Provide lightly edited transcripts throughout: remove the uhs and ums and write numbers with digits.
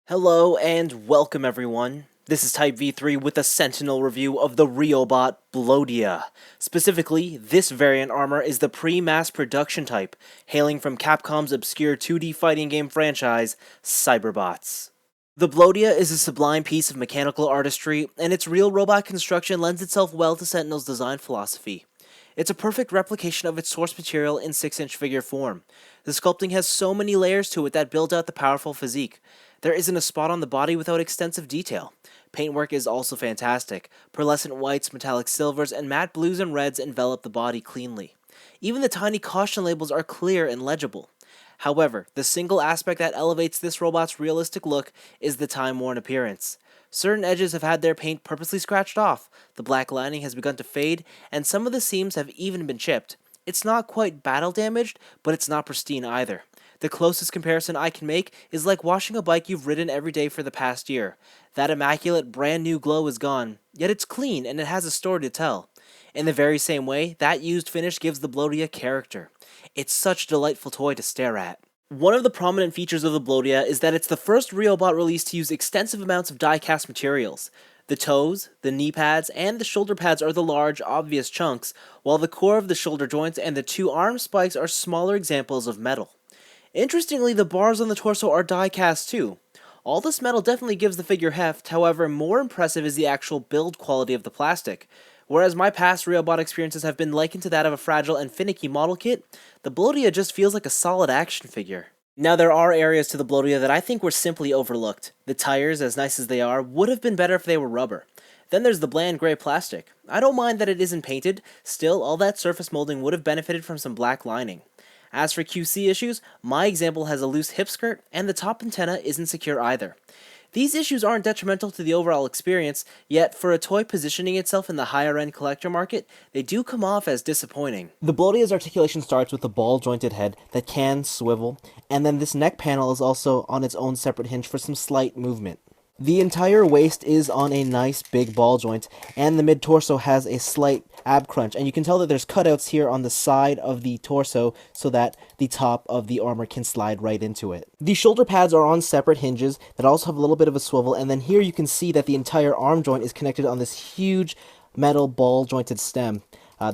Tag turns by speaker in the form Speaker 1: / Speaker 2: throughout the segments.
Speaker 1: Hello and welcome everyone. This is Type V3 with a Sentinel review of the RIOBOT Blodia. Specifically, this variant armor is the pre-mass production type, hailing from Capcom's obscure 2D fighting game franchise, Cyberbots. The Blodia is a sublime piece of mechanical artistry, and its real robot construction lends itself well to Sentinel's design philosophy. It's a perfect replication of its source material in 6-inch figure form. The sculpting has so many layers to it that build out the powerful physique. There isn't a spot on the body without extensive detail. Paintwork is also fantastic. Pearlescent whites, metallic silvers, and matte blues and reds envelop the body cleanly. Even the tiny caution labels are clear and legible. However, the single aspect that elevates this robot's realistic look is the time-worn appearance. Certain edges have had their paint purposely scratched off, the black lining has begun to fade, and some of the seams have even been chipped. It's not quite battle damaged, but it's not pristine either. The closest comparison I can make is like washing a bike you've ridden every day for the past year. That immaculate brand new glow is gone, yet it's clean and it has a story to tell. In the very same way, that used finish gives the Blodia character. It's such a delightful toy to stare at. One of the prominent features of the Blodia is that it's the first RIOBOT release to use extensive amounts of die-cast materials. The toes, the knee pads, and the shoulder pads are the large, obvious chunks, while the core of the shoulder joints and the two arm spikes are smaller examples of metal. Interestingly, the bars on the torso are die-cast too. All this metal definitely gives the figure heft, however, more impressive is the actual build quality of the plastic. Whereas my past RIOBOT experiences have been likened to that of a fragile and finicky model kit, the Blodia just feels like a solid action figure. Now there are areas to the Blodia that I think were simply overlooked. The tires, as nice as they are, would have been better if they were rubber. Then there's the bland gray plastic. I don't mind that it isn't painted, still all that surface molding would have benefited from some black lining. As for QC issues, my example has a loose hip skirt, and the top antenna isn't secure either. These issues aren't detrimental to the overall experience, yet for a toy positioning itself in the higher-end collector market, they do come off as disappointing. The Blodia's articulation starts with a ball-jointed head that can swivel, and then this neck panel is also on its own separate hinge for some slight movement. The entire waist is on a nice big ball joint, and the mid-torso has a slight ab crunch, and you can tell that there's cutouts here on the side of the torso so that the top of the armor can slide right into it. The shoulder pads are on separate hinges that also have a little bit of a swivel, and then here you can see that the entire arm joint is connected on this huge metal ball-jointed stem.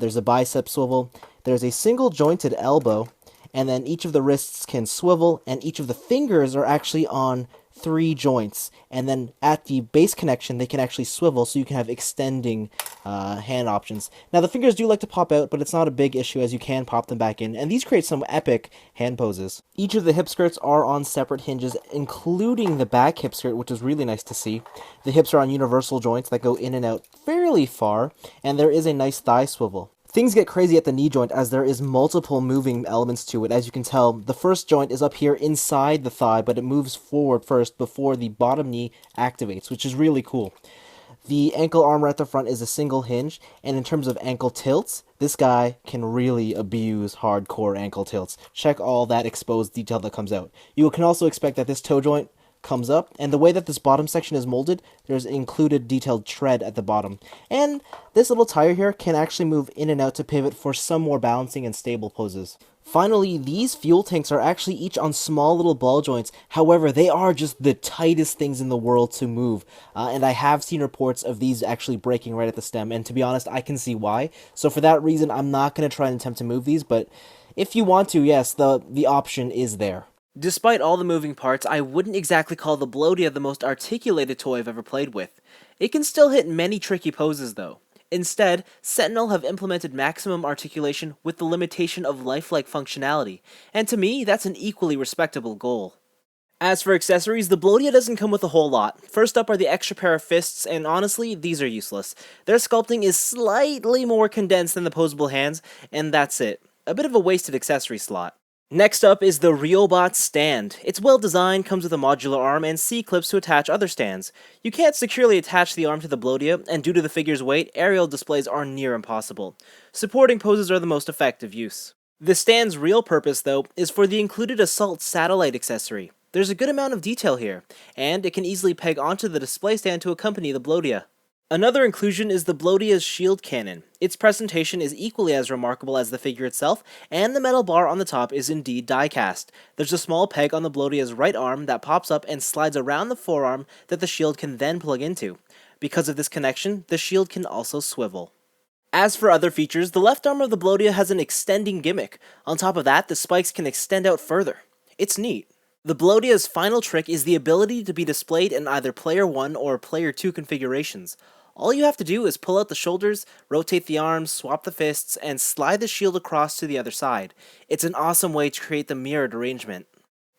Speaker 1: There's a bicep swivel, there's a single jointed elbow, and then each of the wrists can swivel, and each of the fingers are actually on 3 joints, and then at the base connection they can actually swivel so you can have extending hand options. Now the fingers do like to pop out, but it's not a big issue as you can pop them back in, and these create some epic hand poses. Each of the hip skirts are on separate hinges, including the back hip skirt, which is really nice to see. The hips are on universal joints that go in and out fairly far, and there is a nice thigh swivel. Things get crazy at the knee joint as there is multiple moving elements to it. As you can tell, the first joint is up here inside the thigh, but it moves forward first before the bottom knee activates, which is really cool. The ankle armor at the front is a single hinge, and in terms of ankle tilts, this guy can really abuse hardcore ankle tilts. Check all that exposed detail that comes out. You can also expect that this toe joint comes up, and the way that this bottom section is molded, there's included detailed tread at the bottom. And this little tire here can actually move in and out to pivot for some more balancing and stable poses. Finally, these fuel tanks are actually each on small little ball joints. However, they are just the tightest things in the world to move. And I have seen reports of these actually breaking right at the stem, and to be honest, I can see why. So for that reason, I'm not going to try and attempt to move these, but if you want to, yes, the option is there. Despite all the moving parts, I wouldn't exactly call the Blodia the most articulated toy I've ever played with. It can still hit many tricky poses though. Instead, Sentinel have implemented maximum articulation with the limitation of lifelike functionality, and to me, that's an equally respectable goal. As for accessories, the Blodia doesn't come with a whole lot. First up are the extra pair of fists, and honestly, these are useless. Their sculpting is slightly more condensed than the posable hands, and that's it. A bit of a wasted accessory slot. Next up is the RIOBOT stand. It's well designed, comes with a modular arm and C-clips to attach other stands. You can't securely attach the arm to the Blodia, and due to the figure's weight, aerial displays are near impossible. Supporting poses are the most effective use. The stand's real purpose, though, is for the included Assault satellite accessory. There's a good amount of detail here, and it can easily peg onto the display stand to accompany the Blodia. Another inclusion is the Blodia's shield cannon. Its presentation is equally as remarkable as the figure itself, and the metal bar on the top is indeed die-cast. There's a small peg on the Blodia's right arm that pops up and slides around the forearm that the shield can then plug into. Because of this connection, the shield can also swivel. As for other features, the left arm of the Blodia has an extending gimmick. On top of that, the spikes can extend out further. It's neat. The Blodia's final trick is the ability to be displayed in either Player 1 or Player 2 configurations. All you have to do is pull out the shoulders, rotate the arms, swap the fists, and slide the shield across to the other side. It's an awesome way to create the mirrored arrangement.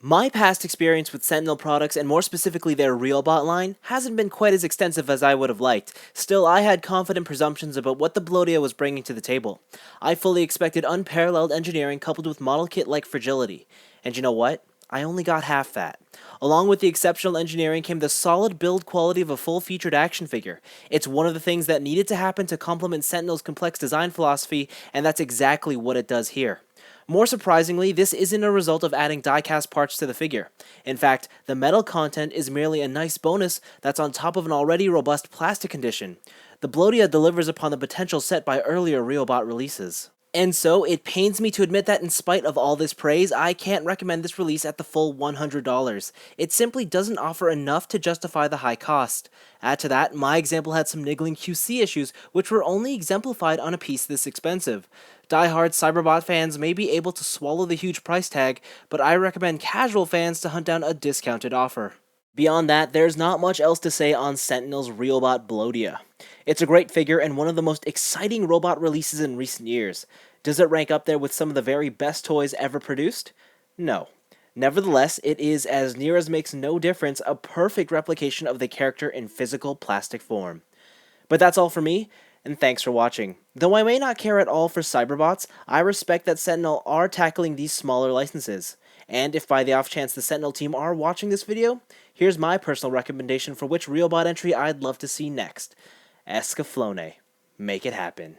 Speaker 1: My past experience with Sentinel products, and more specifically their RIOBOT line, hasn't been quite as extensive as I would have liked. Still, I had confident presumptions about what the Blodia was bringing to the table. I fully expected unparalleled engineering coupled with model kit-like fragility. And you know what? I only got half that. Along with the exceptional engineering came the solid build quality of a full-featured action figure. It's one of the things that needed to happen to complement Sentinel's complex design philosophy, and that's exactly what it does here. More surprisingly, this isn't a result of adding die-cast parts to the figure. In fact, the metal content is merely a nice bonus that's on top of an already robust plastic condition. The Blodia delivers upon the potential set by earlier RIOBOT releases. And so, it pains me to admit that in spite of all this praise, I can't recommend this release at the full $100. It simply doesn't offer enough to justify the high cost. Add to that, my example had some niggling QC issues, which were only exemplified on a piece this expensive. Die-hard Cyberbot fans may be able to swallow the huge price tag, but I recommend casual fans to hunt down a discounted offer. Beyond that, there's not much else to say on Sentinel's RIOBOT Blodia. It's a great figure and one of the most exciting robot releases in recent years. Does it rank up there with some of the very best toys ever produced? No. Nevertheless, it is, as near as makes no difference, a perfect replication of the character in physical plastic form. But that's all for me, and thanks for watching. Though I may not care at all for Cyberbots, I respect that Sentinel are tackling these smaller licenses. And if by the off chance the Sentinel team are watching this video, here's my personal recommendation for which RIOBOT entry I'd love to see next. Escaflowne. Make it happen.